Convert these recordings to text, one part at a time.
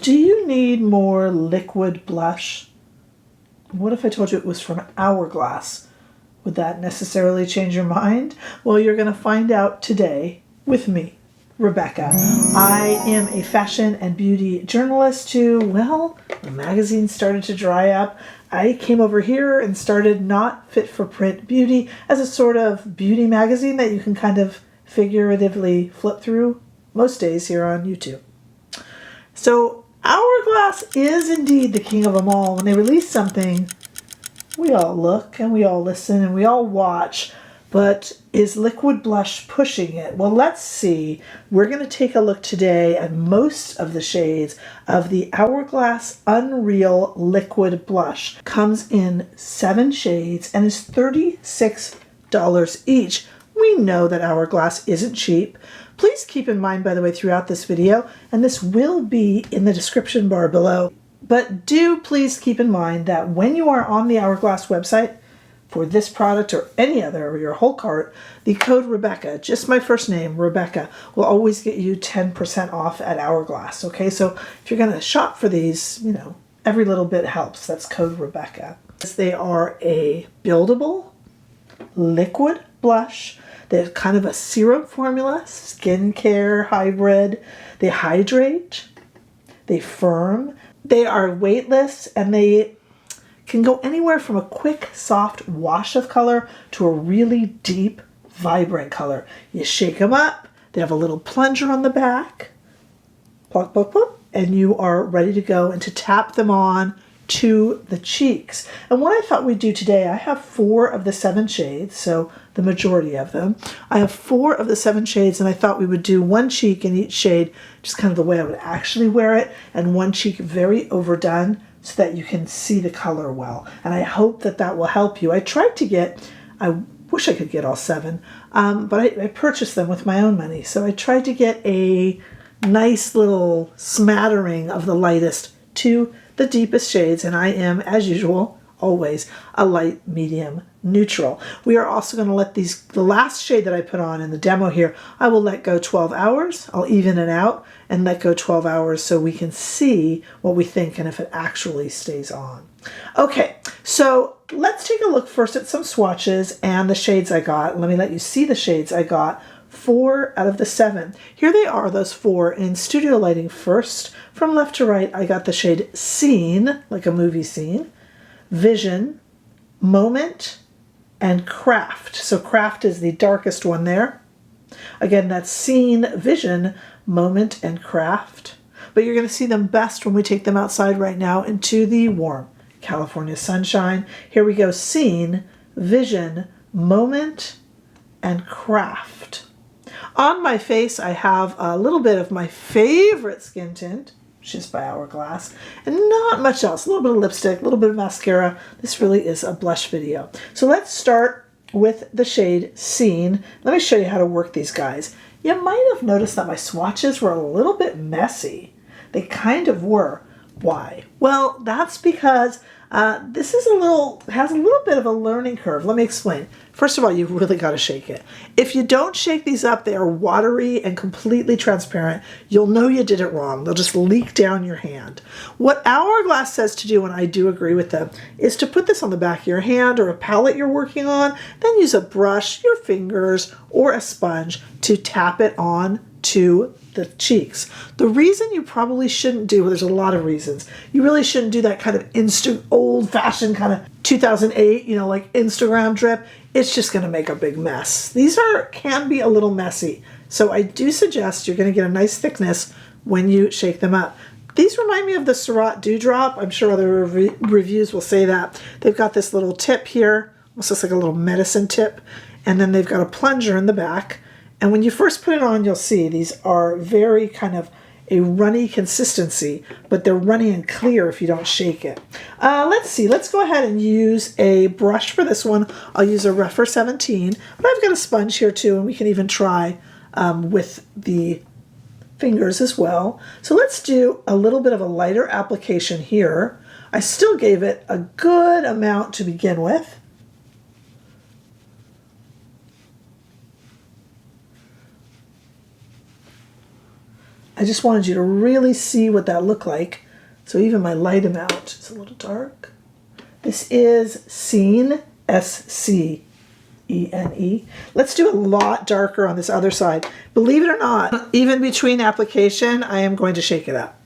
Do you need more liquid blush? What if I told you it was from Hourglass? Would that necessarily change your mind? Well, you're going to find out today with me, Rebecca. I am a fashion and beauty journalist who, well, the magazine started to dry up. I came over here and started Not Fit for Print Beauty as a sort of beauty magazine that you can kind of figuratively flip through most days here on YouTube. So Hourglass is indeed the king of them all. When they release something, we all look and we all listen and we all watch, but is liquid blush pushing it? Well, let's see. We're going to take a look today at most of the shades of the Hourglass Unreal Liquid Blush. Comes in 7 shades and is $36 each. We know that Hourglass isn't cheap. Please keep in mind, by the way, throughout this video, and this will be in the description bar below, but do please keep in mind that when you are on the Hourglass website for this product or any other or your whole cart, the code Rebecca, just my first name, Rebecca, will always get you 10% off at Hourglass. Okay, so if you're going to shop for these, you know, every little bit helps. That's code Rebecca. They are a buildable liquid blush. They're kind of a serum formula, skincare hybrid. They hydrate, they firm, they are weightless, and they can go anywhere from a quick, soft wash of color to a really deep, vibrant color. You shake them up, they have a little plunger on the back, plop, plop, plop, and you are ready to go and to tap them on to the cheeks. And what I thought we'd do today, I have 4 of the 7 shades, so the majority of them. I have 4 of the 7 shades, and I thought we would do 1 cheek in each shade, just kind of the way I would actually wear it, and 1 cheek very overdone so that you can see the color well. And I hope that that will help you. I tried to get, I wish I could get all 7, but I purchased them with my own money. So I tried to get a nice little smattering of the lightest to the deepest shades, and I am, as usual, always a light, medium, neutral. We are also going to let the last shade that I put on in the demo here, I will let go 12 hours. I'll even it out and let go 12 hours so we can see what we think and if it actually stays on. Okay, so let's take a look first at some swatches and the shades I got. Let me let you see the shades I got. 4 out of the 7. Here they are, those 4 in studio lighting. First, from left to right, I got the shade Scene, like a movie scene, Vision, Moment, and Craft. So Craft is the darkest one there. Again, that's Scene, Vision, Moment, and Craft. But you're going to see them best when we take them outside right now into the warm California sunshine. Here we go, Scene, Vision, Moment, and Craft. On my face, I have a little bit of my favorite skin tint, which is by Hourglass, and not much else. A little bit of lipstick, a little bit of mascara. This really is a blush video. So let's start with the shade Scene. Let me show you how to work these guys. You might have noticed that my swatches were a little bit messy. They kind of were. Why? Well, that's because this is has a little bit of a learning curve. Let me explain. First of all, you've really got to shake it. If you don't shake these up, they are watery and completely transparent. You'll know you did it wrong. They'll just leak down your hand. What Hourglass says to do, and I do agree with them, is to put this on the back of your hand or a palette you're working on, then use a brush, your fingers, or a sponge to tap it on to the cheeks. The reason you probably shouldn't do, well, there's a lot of reasons. You really shouldn't do that kind of old-fashioned kind of 2008, you know, like Instagram drip. It's just going to make a big mess. These can be a little messy. So I do suggest you're going to get a nice thickness when you shake them up. These remind me of the Surratt Dewdrop. I'm sure other reviews will say that. They've got this little tip here, almost looks like a little medicine tip, and then they've got a plunger in the back. And when you first put it on, you'll see these are very kind of a runny consistency, but they're runny and clear if you don't shake it. Let's see. Let's go ahead and use a brush for this one. I'll use a Rephr 17, but I've got a sponge here too, and we can even try with the fingers as well. So let's do a little bit of a lighter application here. I still gave it a good amount to begin with. I just wanted you to really see what that looked like. So even my light amount is a little dark. This is Scene, S-C-E-N-E. Let's do a lot darker on this other side. Believe it or not, even between application, I am going to shake it up.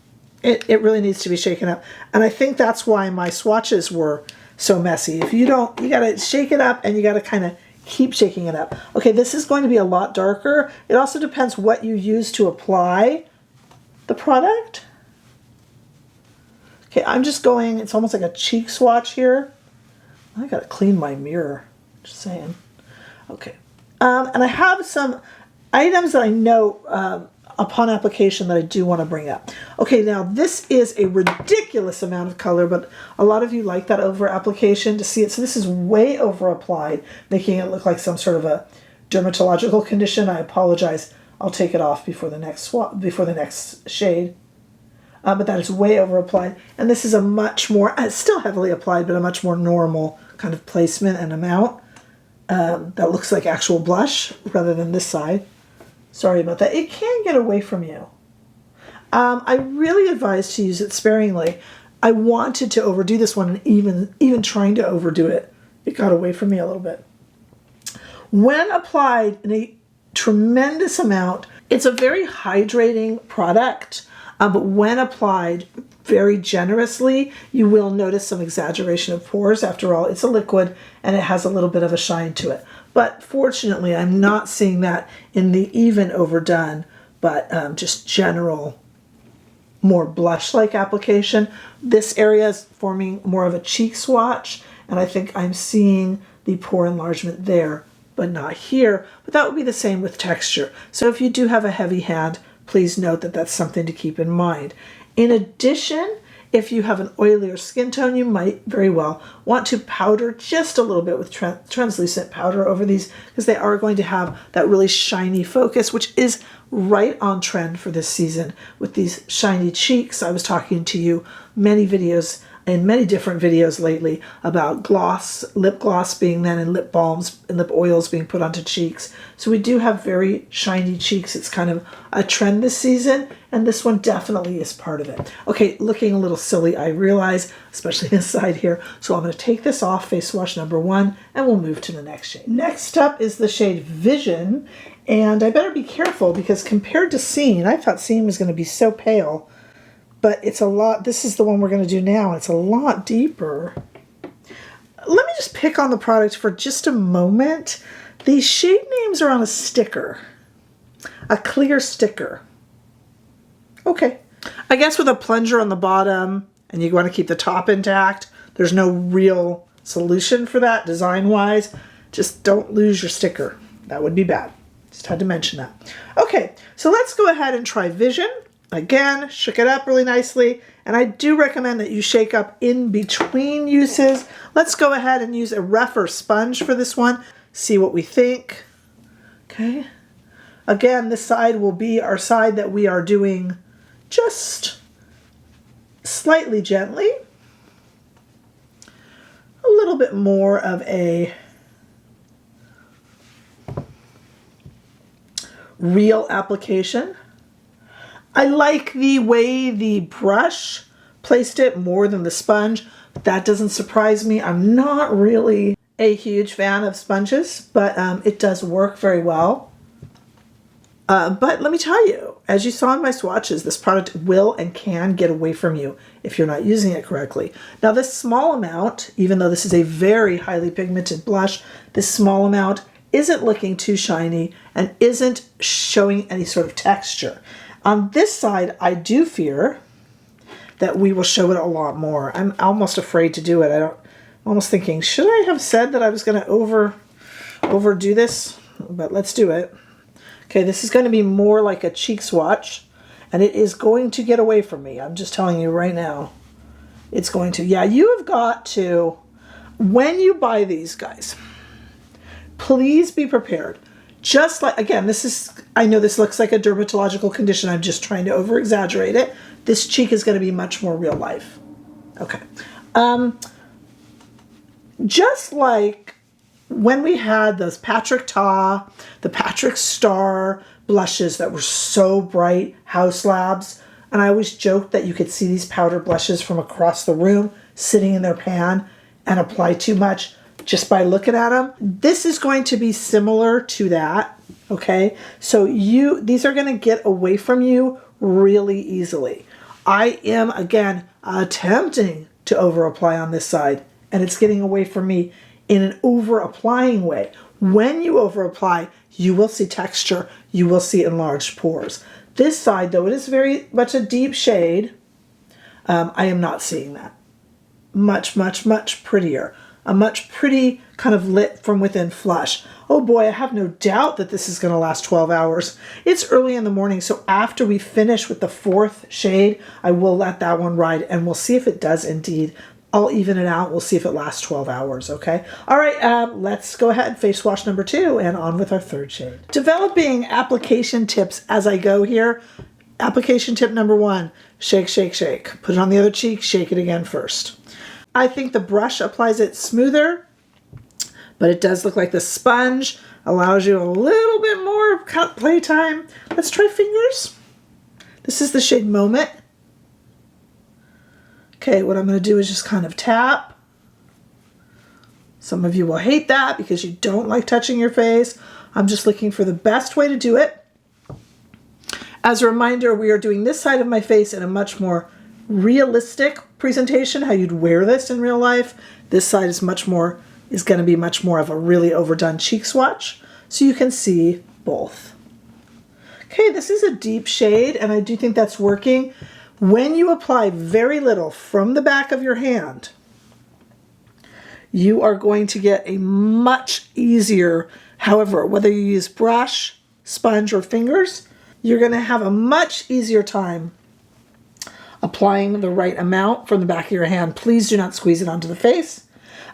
It really needs to be shaken up. And I think that's why my swatches were so messy. If you don't, you gotta shake it up and you gotta kind of keep shaking it up. Okay, this is going to be a lot darker. It also depends what you use to apply the product. Okay, I'm just going, it's almost like a cheek swatch here. I gotta clean my mirror, just saying. Okay, and I have some items that I know upon application that I do want to bring up. Okay, now this is a ridiculous amount of color, but a lot of you like that over application to see it. So this is way over applied, making it look like some sort of a dermatological condition. I apologize. I'll take it off before the next shade. But that is way over applied. And this is a much more, it's still heavily applied, but a much more normal kind of placement and amount that looks like actual blush rather than this side. Sorry about that. It can get away from you. I really advise to use it sparingly. I wanted to overdo this one, and even trying to overdo it, it got away from me a little bit. When applied in a tremendous amount, it's a very hydrating product, but when applied very generously, you will notice some exaggeration of pores. After all, it's a liquid and it has a little bit of a shine to it. But fortunately, I'm not seeing that in the even overdone, but just general, more blush-like application. This area is forming more of a cheek swatch, and I think I'm seeing the pore enlargement there, but not here. But that would be the same with texture. So if you do have a heavy hand, please note that that's something to keep in mind. In addition, if you have an oilier skin tone, you might very well want to powder just a little bit with translucent powder over these, because they are going to have that really shiny focus, which is right on trend for this season with these shiny cheeks. I was talking to you many different videos lately about gloss, lip gloss being then, and lip balms and lip oils being put onto cheeks. So we do have very shiny cheeks. It's kind of a trend this season, and this one definitely is part of it. Okay, looking a little silly, I realize, especially this side here. So I'm going to take this off, face wash number 1, and we'll move to the next shade. Next up is the shade Vision, and I better be careful because compared to Scene, I thought Scene was going to be so pale. But it's a lot, this is the one we're going to do now. It's a lot deeper. Let me just pick on the product for just a moment. These shade names are on a sticker, a clear sticker. Okay. I guess with a plunger on the bottom and you want to keep the top intact, there's no real solution for that design-wise. Just don't lose your sticker. That would be bad. Just had to mention that. Okay, so let's go ahead and try Vision. Again, shook it up really nicely, and I do recommend that you shake up in between uses. Let's go ahead and use a rougher sponge for this one, see what we think. Okay, again, this side will be our side that we are doing just slightly gently. A little bit more of a real application. I like the way the brush placed it more than the sponge, but that doesn't surprise me. I'm not really a huge fan of sponges, but it does work very well. But let me tell you, as you saw in my swatches, this product will and can get away from you if you're not using it correctly. Now this small amount, even though this is a very highly pigmented blush, this small amount isn't looking too shiny and isn't showing any sort of texture. On this side, I do fear that we will show it a lot more. I'm almost afraid to do it. I'm almost thinking, should I have said that I was going to overdo this? But let's do it. Okay, this is going to be more like a cheek swatch, and it is going to get away from me. I'm just telling you right now. It's going to. Yeah, you have got to, when you buy these, guys, please be prepared. Just like, again, this is, I know this looks like a dermatological condition. I'm just trying to over-exaggerate it. This cheek is going to be much more real life. Okay. Just like when we had those Patrick Ta, the Patrick Star blushes that were so bright, House Labs. And I always joked that you could see these powder blushes from across the room sitting in their pan and apply too much just by looking at them. This is going to be similar to that, okay? So these are going to get away from you really easily. I am, again, attempting to over apply on this side, and it's getting away from me in an over applying way. When you over apply, you will see texture, you will see enlarged pores. This side, though, it is very much a deep shade. I am not seeing that. Much, much, much prettier. A much pretty kind of lit from within flush. Oh boy, I have no doubt that this is going to last 12 hours. It's early in the morning, so after we finish with the 4th shade, I will let that one ride, and we'll see if it does indeed. I'll even it out. We'll see if it lasts 12 hours, okay? All right, let's go ahead, face wash number 2, and on with our 3rd shade. Developing application tips as I go here. Application tip number 1, shake, shake, shake. Put it on the other cheek, shake it again first. I think the brush applies it smoother, but it does look like the sponge allows you a little bit more playtime. Let's try fingers. This is the shade Moment. Okay, what I'm going to do is just kind of tap. Some of you will hate that because you don't like touching your face. I'm just looking for the best way to do it. As a reminder, we are doing this side of my face in a much more realistic presentation, how you'd wear this in real life. This side is going to be much more of a really overdone cheek swatch, so you can see both. Okay, this is a deep shade, and I do think that's working. When you apply very little from the back of your hand, you are going to get a much easier, however, whether you use brush, sponge, or fingers, you're going to have a much easier time applying the right amount from the back of your hand. Please do not squeeze it onto the face.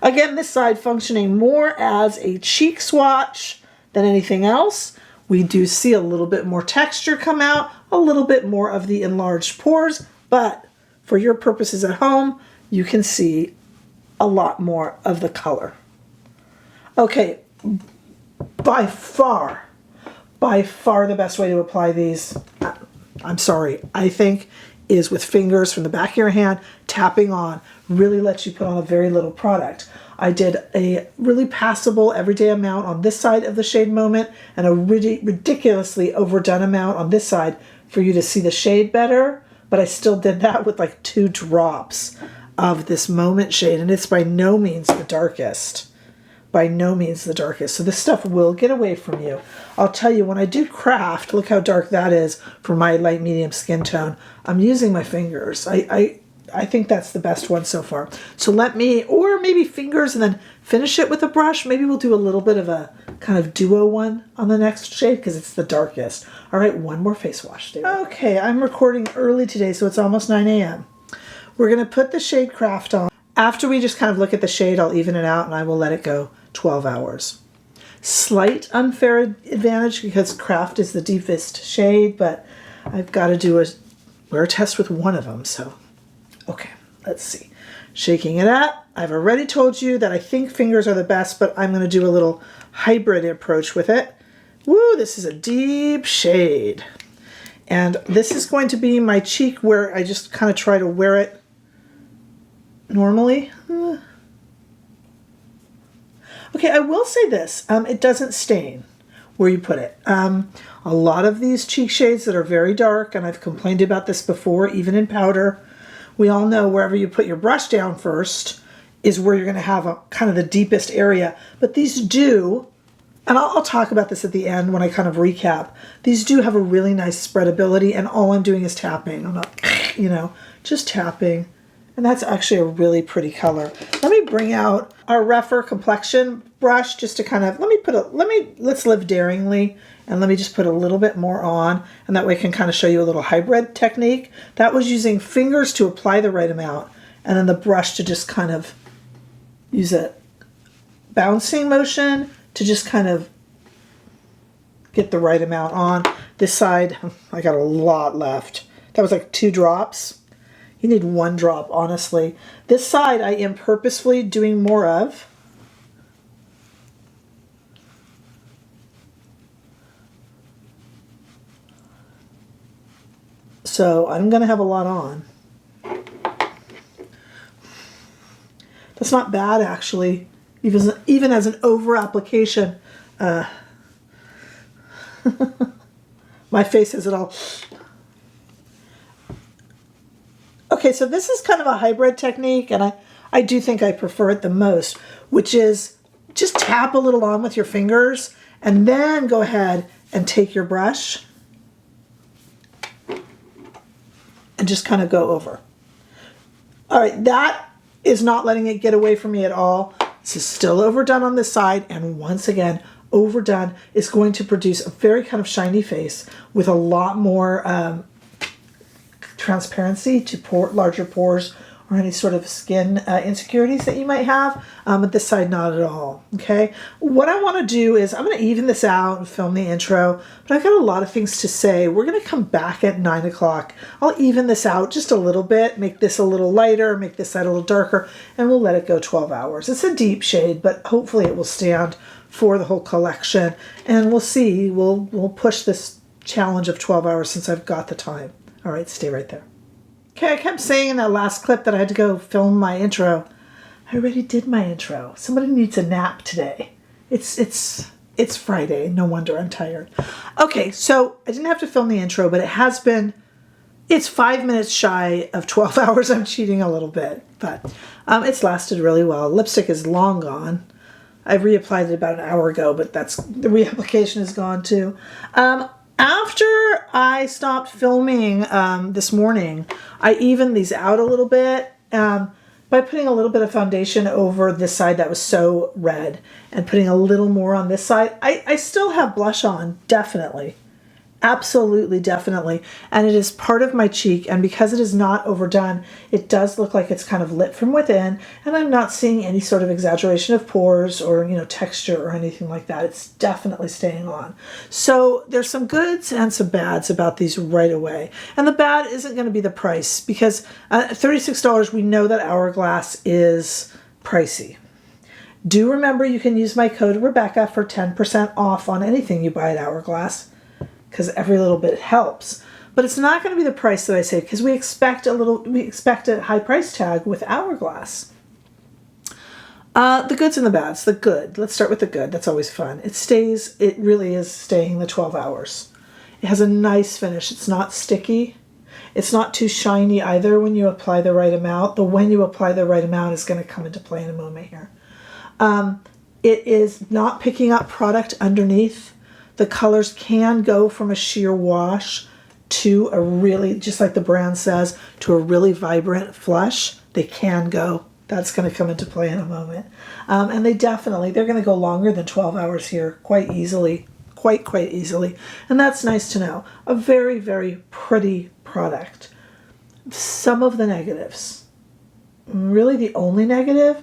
Again, this side functioning more as a cheek swatch than anything else. We do see a little bit more texture come out, a little bit more of the enlarged pores, but for your purposes at home, you can see a lot more of the color. Okay, by far the best way to apply these, I'm sorry, I think is with fingers from the back of your hand, tapping on, really lets you put on a very little product. I did a really passable everyday amount on this side of the shade Moment and a really ridiculously overdone amount on this side for you to see the shade better, but I still did that with like 2 drops of this Moment shade, and it's by no means the darkest. By no means the darkest. So this stuff will get away from you. I'll tell you, when I do craft, look how dark that is for my light medium skin tone. I'm using my fingers. I think that's the best one so far. So or maybe fingers and then finish it with a brush. Maybe we'll do a little bit of a kind of duo one on the next shade because it's the darkest. All right, one more face wash, David. Okay, I'm recording early today, so it's almost 9 a.m. We're going to put the shade Craft on. After we just kind of look at the shade, I'll even it out and I will let it go 12 hours. Slight unfair advantage because Craft is the deepest shade, but I've got to wear a test with one of them, so okay, let's see. Shaking it up. I've already told you that I think fingers are the best, but I'm going to do a little hybrid approach with it. Woo, this is a deep shade. And this is going to be my cheek where I just kind of try to wear it normally. Okay, I will say this. It doesn't stain where you put it. A lot of these cheek shades that are very dark, and I've complained about this before, even in powder, we all know wherever you put your brush down first is where you're going to have a kind of the deepest area. But these do, and I'll talk about this at the end when I kind of recap, these do have a really nice spreadability, and all I'm doing is tapping. I'm not, just tapping. And that's actually a really pretty color. Let me bring out our rougher complexion brush just to kind of, let's live daringly, and let me just put a little bit more on, and that way I can kind of show you a little hybrid technique. That was using fingers to apply the right amount, and then the brush to just kind of use a bouncing motion to just kind of get the right amount on. This side, I got a lot left. That was like 2 drops. You need 1 drop, honestly. This side I am purposefully doing more of. So I'm going to have a lot on. That's not bad, actually, even as an over application. My face has it all. Okay, so this is kind of a hybrid technique, and I do think I prefer it the most, which is just tap a little on with your fingers and then go ahead and take your brush and just kind of go over. All right, that is not letting it get away from me at all. This is still overdone on this side, and once again, overdone is going to produce a very kind of shiny face with a lot more transparency to larger pores or any sort of skin insecurities that you might have. But this side, not at all. Okay, what I want to do is I'm going to even this out and film the intro, but I've got a lot of things to say. We're going to come back at 9 o'clock. I'll even this out just a little bit, make this a little lighter, make this side a little darker, and we'll let it go 12 hours. It's a deep shade, but hopefully it will stand for the whole collection, and we'll see. We'll push this challenge of 12 hours since I've got the time. All right, stay right there. Okay, I kept saying in that last clip that I had to go film my intro. I already did my intro. Somebody needs a nap today. It's Friday. No wonder I'm tired. Okay, so I didn't have to film the intro, but it's 5 minutes shy of 12 hours. I'm cheating a little bit, but it's lasted really well. Lipstick is long gone. I reapplied it about an hour ago, but the reapplication is gone too. After I stopped filming this morning, I evened these out a little bit by putting a little bit of foundation over this side that was so red and putting a little more on this side. I still have blush on, definitely. Absolutely, definitely. And it is part of my cheek, and because it is not overdone, it does look like it's kind of lit from within, and I'm not seeing any sort of exaggeration of pores or, texture or anything like that. It's definitely staying on. So there's some goods and some bads about these right away. And the bad isn't going to be the price, because at $36, we know that Hourglass is pricey. Do remember you can use my code Rebecca for 10% off on anything you buy at Hourglass, because every little bit helps. But it's not going to be the price that I say, because we expect a high price tag with Hourglass. The goods and the bads. The good. Let's start with the good. That's always fun. It really is staying the 12 hours. It has a nice finish. It's not sticky. It's not too shiny either when you apply the right amount. The when you apply the right amount is going to come into play in a moment here. It is not picking up product underneath. The colors can go from a sheer wash to a really, just like the brand says, to a really vibrant flush. They can go. That's going to come into play in a moment. And they're going to go longer than 12 hours here quite easily, quite easily. And that's nice to know. A very, very pretty product. Some of the negatives. Really the only negative,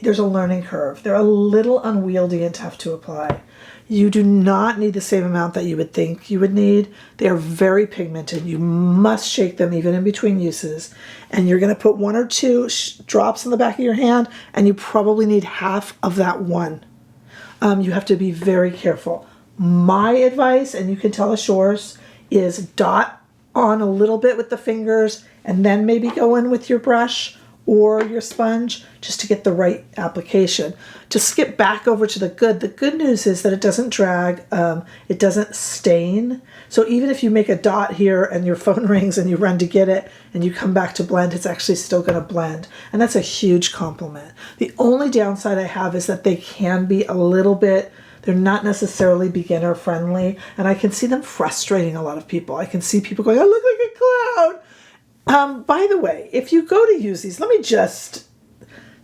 there's a learning curve. They're a little unwieldy and tough to apply. You do not need the same amount that you would think you would need. They are very pigmented. You must shake them even in between uses. And you're going to put 1 or 2 drops in the back of your hand, and you probably need half of that one. You have to be very careful. My advice, and you can tell us yours, is dot on a little bit with the fingers and then maybe go in with your brush or your sponge just to get the right application. To skip back over to the good news is that it doesn't drag, it doesn't stain. So even if you make a dot here and your phone rings and you run to get it and you come back to blend, it's actually still going to blend. And that's a huge compliment. The only downside I have is that they can be a little bit, they're not necessarily beginner friendly, and I can see them frustrating a lot of people. I can see people going, I look like a clown. By the way, if you go to use these, let me just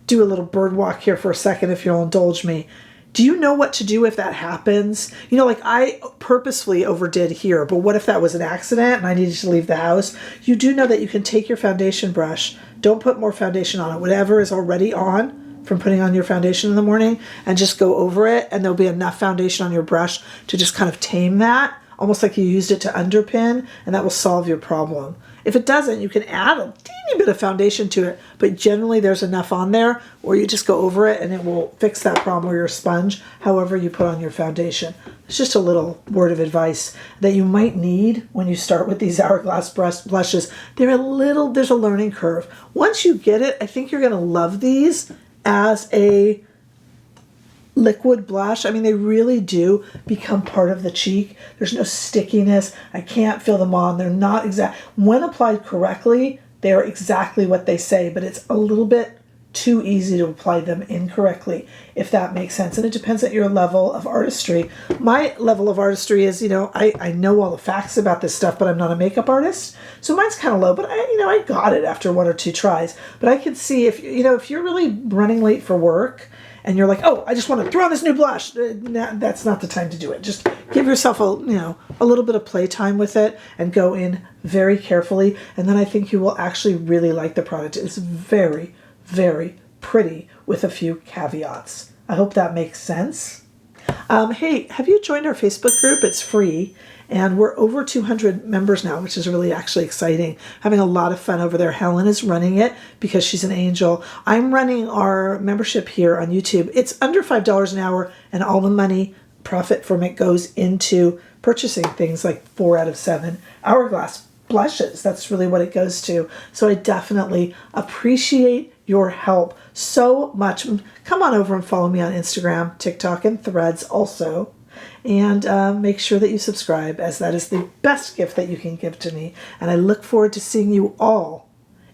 do a little bird walk here for a second if you'll indulge me. Do you know what to do if that happens? Like I purposefully overdid here, but what if that was an accident and I needed to leave the house? You do know that you can take your foundation brush, don't put more foundation on it, whatever is already on from putting on your foundation in the morning, and just go over it, and there'll be enough foundation on your brush to just kind of tame that, almost like you used it to underpin, and that will solve your problem. If it doesn't, you can add a teeny bit of foundation to it, but generally there's enough on there, or you just go over it and it will fix that problem with your sponge, however you put on your foundation. It's just a little word of advice that you might need when you start with these Hourglass blushes. There's a learning curve. Once you get it, I think you're going to love these as a liquid blush. I mean, they really do become part of the cheek. There's no stickiness. I can't feel them on. They're not exact. When applied correctly, they're exactly what they say, but it's a little bit too easy to apply them incorrectly, if that makes sense. And it depends on your level of artistry. My level of artistry is, I know all the facts about this stuff, but I'm not a makeup artist. So mine's kind of low, but I got it after 1 or 2 tries. But I can see if you're really running late for work and you're like, oh, I just want to throw on this new blush, that's not the time to do it. Just give yourself a little bit of playtime with it and go in very carefully. And then I think you will actually really like the product. It's very, very pretty with a few caveats. I hope that makes sense. Hey, have you joined our Facebook group? It's free. And we're over 200 members now, which is really actually exciting. Having a lot of fun over there. Helen is running it because she's an angel. I'm running our membership here on YouTube. It's under $5 an hour, and all the money, profit from it, goes into purchasing things like 4 out of 7 Hourglass blushes. That's really what it goes to. So I definitely appreciate your help so much. Come on over and follow me on Instagram, TikTok, and Threads also. And make sure that you subscribe, as that is the best gift that you can give to me. And I look forward to seeing you all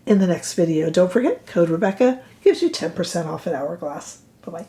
in the next video. Don't forget, code Rebecca gives you 10% off at Hourglass. Bye-bye.